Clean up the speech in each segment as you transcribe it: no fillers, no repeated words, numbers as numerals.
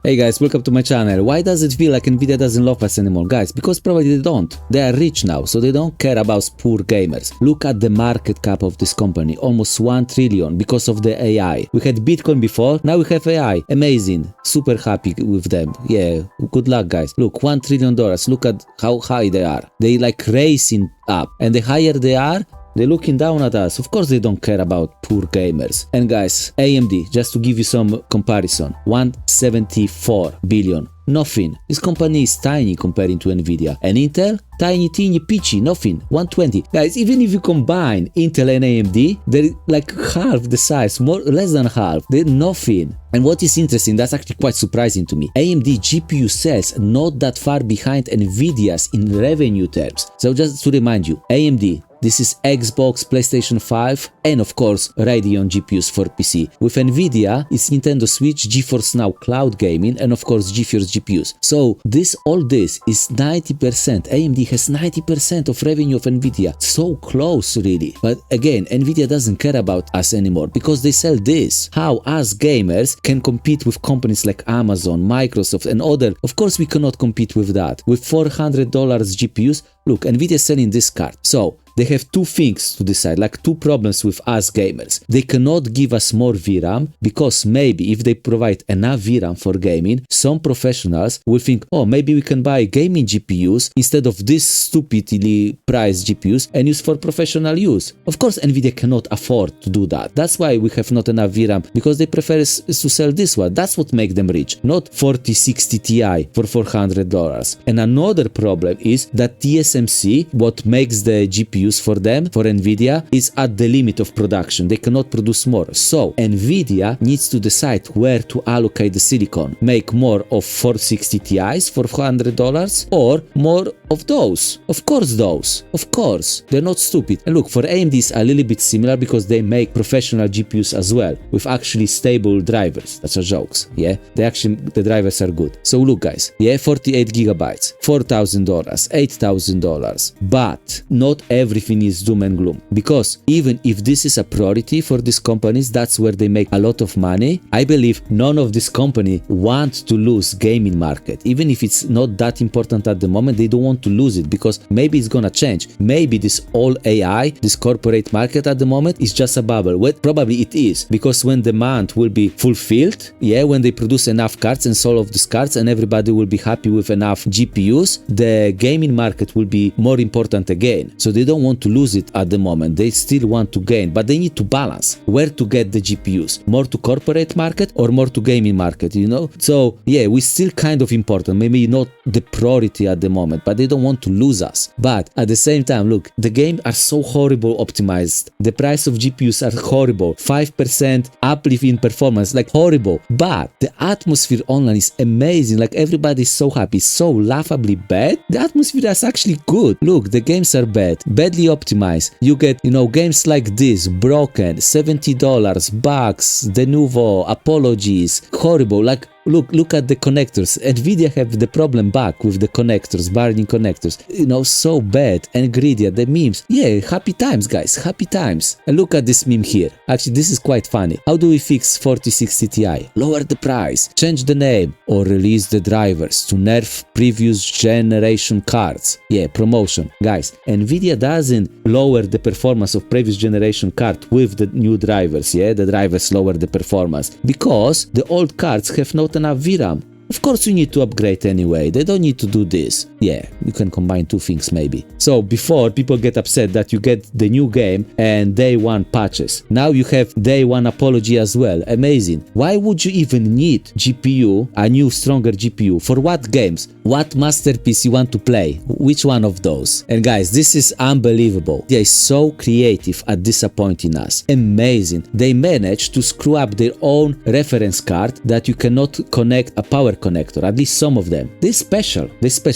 Hey guys, welcome to my channel. Why does it feel like Nvidia doesn't love us anymore? Guys, because probably they don't. They are rich now, so they don't care about poor gamers. Look at the market cap of this company, almost 1 trillion because of the AI. We had Bitcoin before, now we have AI. Amazing. Super happy with them. Yeah, good luck guys. Look, $1 trillion. Look at how high they are. They like racing up. And the higher they are, they're looking down at us. Of course they don't care about poor gamers. And guys, AMD, just to give you some comparison, 174 billion. Nothing. This company is tiny comparing to Nvidia. And Intel? Tiny, teeny, peachy, nothing. 120. Guys, even if you combine Intel and AMD, they're like half the size, less than half. They're nothing. And what is interesting, that's actually quite surprising to me. AMD GPU sales not that far behind Nvidia's in revenue terms. So just to remind you, AMD, this is Xbox, PlayStation 5, and of course Radeon GPUs for PC. With Nvidia, it's Nintendo Switch, GeForce Now Cloud Gaming, and of course GeForce GPUs. So all this is 90%. AMD has 90% of revenue of Nvidia. So close, really. But again, Nvidia doesn't care about us anymore because they sell this. How us gamers can compete with companies like Amazon, Microsoft, and other? Of course, we cannot compete with that. With $400 GPUs, look, Nvidia is selling this card. So they have two things to decide, like two problems with us gamers. They cannot give us more VRAM because maybe if they provide enough VRAM for gaming, some professionals will think, oh, maybe we can buy gaming GPUs instead of this stupidly priced GPUs and use for professional use. Of course, Nvidia cannot afford to do that. That's why we have not enough VRAM, because they prefer to sell this one. That's what makes them rich, not 4060 Ti for $400. And another problem is that TSMC, what makes the GPUs for them, for Nvidia, is at the limit of production. They cannot produce more. So Nvidia needs to decide where to allocate the silicon. Make more of 460 Ti's for $400 or more of those. Of course those. Of course. They're not stupid. And look, for AMD it's a little bit similar because they make professional GPUs as well with actually stable drivers. That's a jokes. Yeah, the drivers are good. So look guys, yeah, 48 gigabytes, $4,000, $8,000. But not everything is doom and gloom, because even if this is a priority for these companies, that's where they make a lot of money. I believe none of these companies want to lose gaming market. Even if it's not that important at the moment, they don't want to lose it because maybe it's gonna change. Maybe this all AI, this corporate market at the moment is just a bubble. Well, probably it is, because when demand will be fulfilled, yeah, when they produce enough cards and sell off these cards and everybody will be happy with enough GPUs, the gaming market will be more important again. So they don't want to lose it at the moment. They still want to gain, but they need to balance where to get the GPUs, more to corporate market or more to gaming market, you know? So yeah, we still kind of important, maybe not the priority at the moment, but they don't want to lose us. But at the same time, look, the games are so horrible optimized. The price of GPUs are horrible. 5% uplift in performance, like horrible. But the atmosphere online is amazing. Like everybody's so happy, so laughably bad. The atmosphere is actually good. Look, the games are bad, badly optimized. You get, you know, games like this, broken, $70, bugs, de novo, apologies, horrible. Like, look at the connectors. Nvidia have the problem back with the connectors, burning connectors. You know, so bad and greedy. The memes. Yeah, happy times, guys. Happy times. And look at this meme here. Actually, this is quite funny. How do we fix 4060 Ti? Lower the price, change the name, or release the drivers to nerf previous generation cards. Yeah, promotion. Guys, Nvidia doesn't lower the performance of previous generation card with the new drivers. Yeah, the drivers lower the performance because the old cards have not enough VRAM. Of course you need to upgrade anyway, they don't need to do this. Yeah, you can combine two things maybe. So before, people get upset that you get the new game and day one patches. Now you have day one apology as well. Amazing. Why would you even need GPU, a new stronger GPU? For what games? What masterpiece you want to play? Which one of those? And guys, this is unbelievable. They are so creative at disappointing us. Amazing. They managed to screw up their own reference card that you cannot connect a power connector, at least some of them. They're special.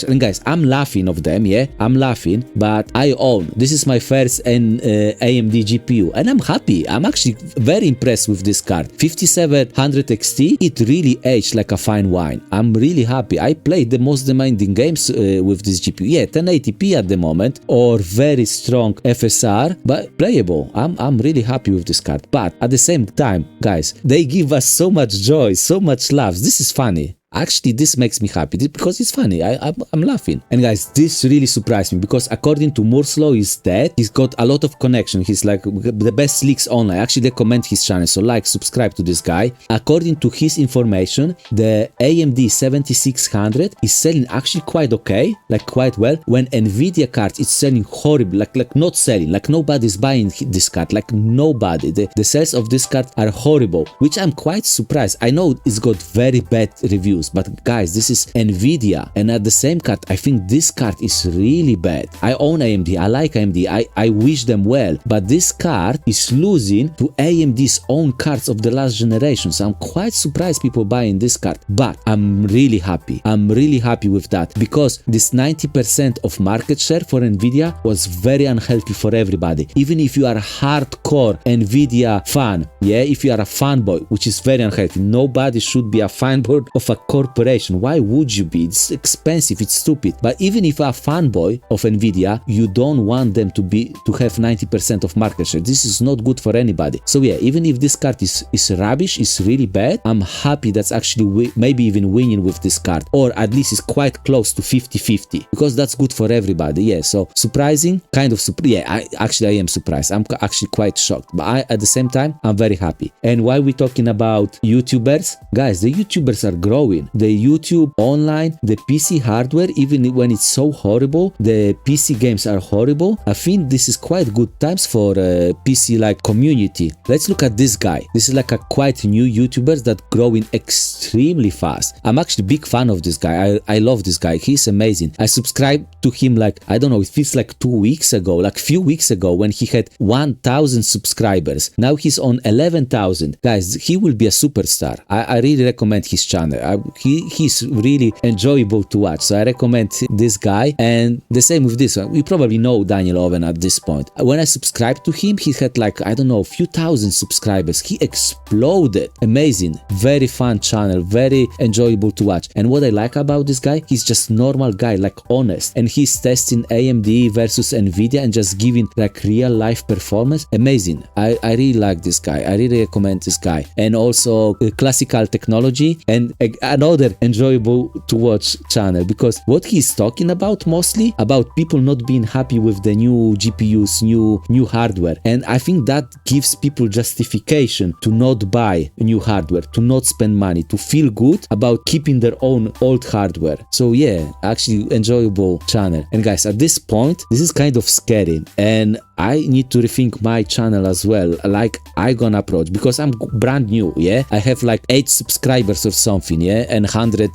And guys, I'm laughing of them, yeah, I'm laughing, but I own. This is my first AMD GPU, and I'm happy. I'm actually very impressed with this card. 5700 XT, it really aged like a fine wine. I'm really happy. I played the most demanding games with this GPU. Yeah, 1080p at the moment, or very strong FSR, but playable. I'm really happy with this card. But at the same time, guys, they give us so much joy, so much laughs. This is funny. actually this makes me happy because it's funny. I'm laughing. And guys, this really surprised me because according to Moore's Law is that he's got a lot of connection. He's like the best leaks online. I actually recommend his channel, so like, subscribe to this guy. According to his information, the AMD 7600 is selling actually quite okay, like quite well, when Nvidia card is selling horrible, like not selling, like nobody's buying this card, like nobody. The sales of this card are horrible, which I'm quite surprised. I know it's got very bad reviews, but guys, this is Nvidia, and at the same card, I think this card is really bad. I own AMD, I like AMD, I wish them well, but this card is losing to AMD's own cards of the last generation, so I'm quite surprised people buying this card, but I'm really happy. I'm really happy with that, because this 90% of market share for Nvidia was very unhealthy for everybody. Even if you are a hardcore Nvidia fan, yeah, if you are a fanboy, which is very unhealthy, nobody should be a fanboy of a corporation. Why would you be? It's expensive, it's stupid. But even if you are a fanboy of Nvidia, you don't want them to have 90% of market share. This is not good for anybody. So yeah, even if this card is rubbish, is really bad, I'm happy that's actually maybe even winning with this card, or at least is quite close to 50-50, because that's good for everybody. Yeah, so surprising, kind of yeah, I am surprised. I'm actually quite shocked, but at the same time, I'm very happy. And while we're talking about YouTubers, guys, the YouTubers are growing. The YouTube online, the PC hardware, even when it's so horrible, the PC games are horrible. I think this is quite good times for PC like community. Let's look at this guy. This is like a quite new YouTubers that growing extremely fast. I'm actually a big fan of this guy. I love this guy. He's amazing. I subscribed to him like, I don't know, it feels like 2 weeks ago, like few weeks ago, when he had 1,000 subscribers. Now he's on 11,000. Guys, he will be a superstar. I really recommend his channel. He's really enjoyable to watch, so I recommend this guy. And the same with this one. You probably know Daniel Owen at this point. When I subscribed to him, he had like, I don't know, a few thousand subscribers. He exploded. Amazing. Very fun channel, very enjoyable to watch. And what I like about this guy, he's just normal guy, like honest, and he's testing AMD versus Nvidia and just giving like real life performance. Amazing. I really like this guy. I really recommend this guy. And also classical technology, and another enjoyable to watch channel, because what he's talking about mostly about people not being happy with the new GPUs, new hardware, and I think that gives people justification to not buy new hardware, to not spend money, to feel good about keeping their own old hardware. So yeah, actually enjoyable channel. And guys, at this point, this is kind of scary, and I need to rethink my channel as well, like I gonna approach, because I'm brand new, yeah, I have like 8 subscribers or something, yeah, and 100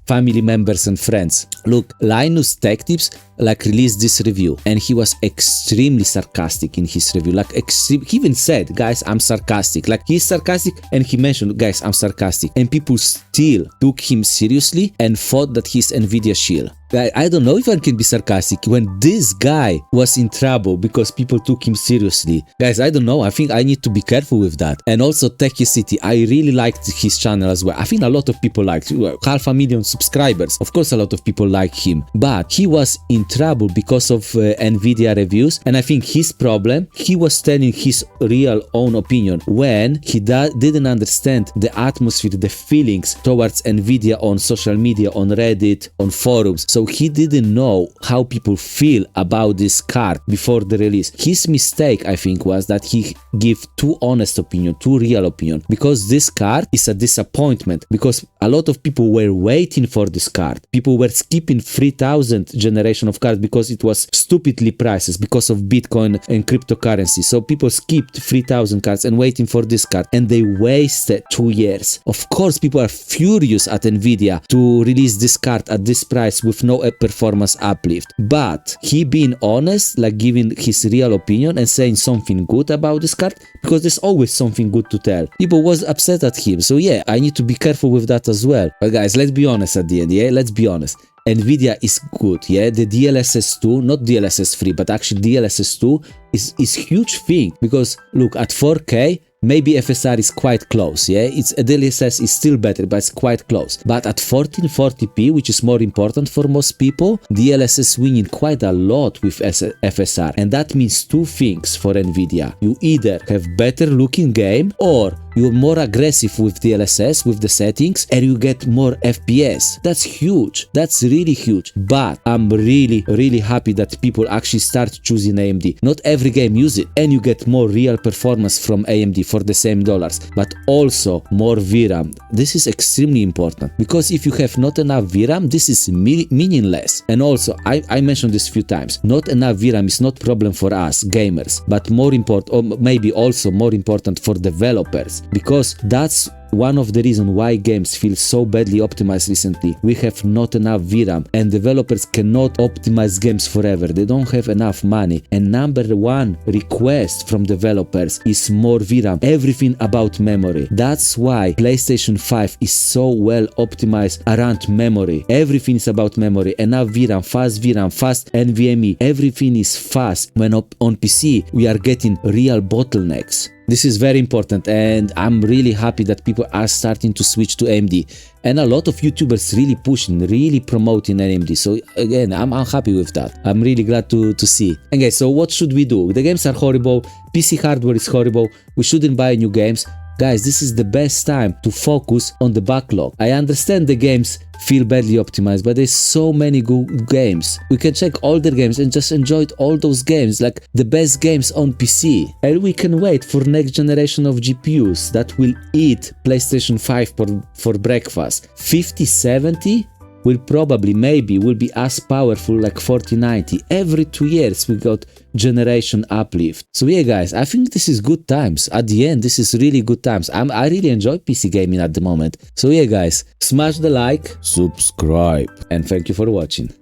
family members and friends. Look, Linus Tech Tips like released this review, and he was extremely sarcastic in his review, like he even said, guys, I'm sarcastic, like he's sarcastic, and he mentioned, guys, I'm sarcastic, and people still took him seriously and thought that he's Nvidia shield. I don't know if I can be sarcastic when this guy was in trouble because people took him seriously. Guys, I don't know. I think I need to be careful with that. And also Techie City, I really liked his channel as well. I think a lot of people liked, 500,000 subscribers. Of course, a lot of people like him, but he was in trouble because of Nvidia reviews. And I think his problem, he was telling his real own opinion when he didn't understand the atmosphere, the feelings towards Nvidia on social media, on Reddit, on forums. So he didn't know how people feel about this card before the release. His mistake, I think, was that he gave too honest opinion, too real opinion, because this card is a disappointment, because a lot of people were waiting for this card. People were skipping 3000 generation of cards because it was stupidly prices because of Bitcoin and cryptocurrency. So people skipped 3000 cards and waiting for this card, and they wasted 2 years. Of course, people are furious at Nvidia to release this card at this price with no performance uplift, but he being honest, like giving his real opinion and saying something good about this card, because there's always something good to tell. People was upset at him, so yeah, I need to be careful with that as well. But guys, let's be honest at the end, yeah, let's be honest. Nvidia is good, yeah, the DLSS 2, not DLSS 3, but actually DLSS 2 is huge thing, because look, at 4K, maybe FSR is quite close, yeah, it's a DLSS is still better, but it's quite close. But at 1440p, which is more important for most people, DLSS winning quite a lot with FSR, and that means two things for Nvidia. You either have better looking game, or you're more aggressive with DLSS, with the settings, and you get more FPS. That's huge. That's really huge. But I'm really happy that people actually start choosing AMD. Not every game use it, and you get more real performance from AMD for the same dollars, but also more VRAM. This is extremely important, because if you have not enough VRAM, this is meaningless. And also, I mentioned this a few times, not enough VRAM is not problem for us gamers, but more important, or maybe also more important for developers, because that's one of the reasons why games feel so badly optimized recently. We have not enough VRAM, and developers cannot optimize games forever. They don't have enough money. And number one request from developers is more VRAM. Everything about memory. That's why PlayStation 5 is so well optimized around memory. Everything is about memory. Enough VRAM, fast NVMe. Everything is fast. When on PC, we are getting real bottlenecks. This is very important, and I'm really happy that people are starting to switch to AMD. And a lot of YouTubers really pushing, really promoting AMD. So again, I'm happy with that. I'm really glad to see. Okay, so what should we do? The games are horrible. PC hardware is horrible. We shouldn't buy new games. Guys, this is the best time to focus on the backlog. I understand the games feel badly optimized, but there's so many good games. We can check older games and just enjoy all those games, like the best games on PC. And we can wait for next generation of GPUs that will eat PlayStation 5 for breakfast. 5070 will probably, maybe, will be as powerful like 4090. Every 2 years we got generation uplift. So yeah guys, I think this is good times. At the end, this is really good times. I really enjoy PC gaming at the moment. So yeah guys, smash the like, subscribe, and thank you for watching.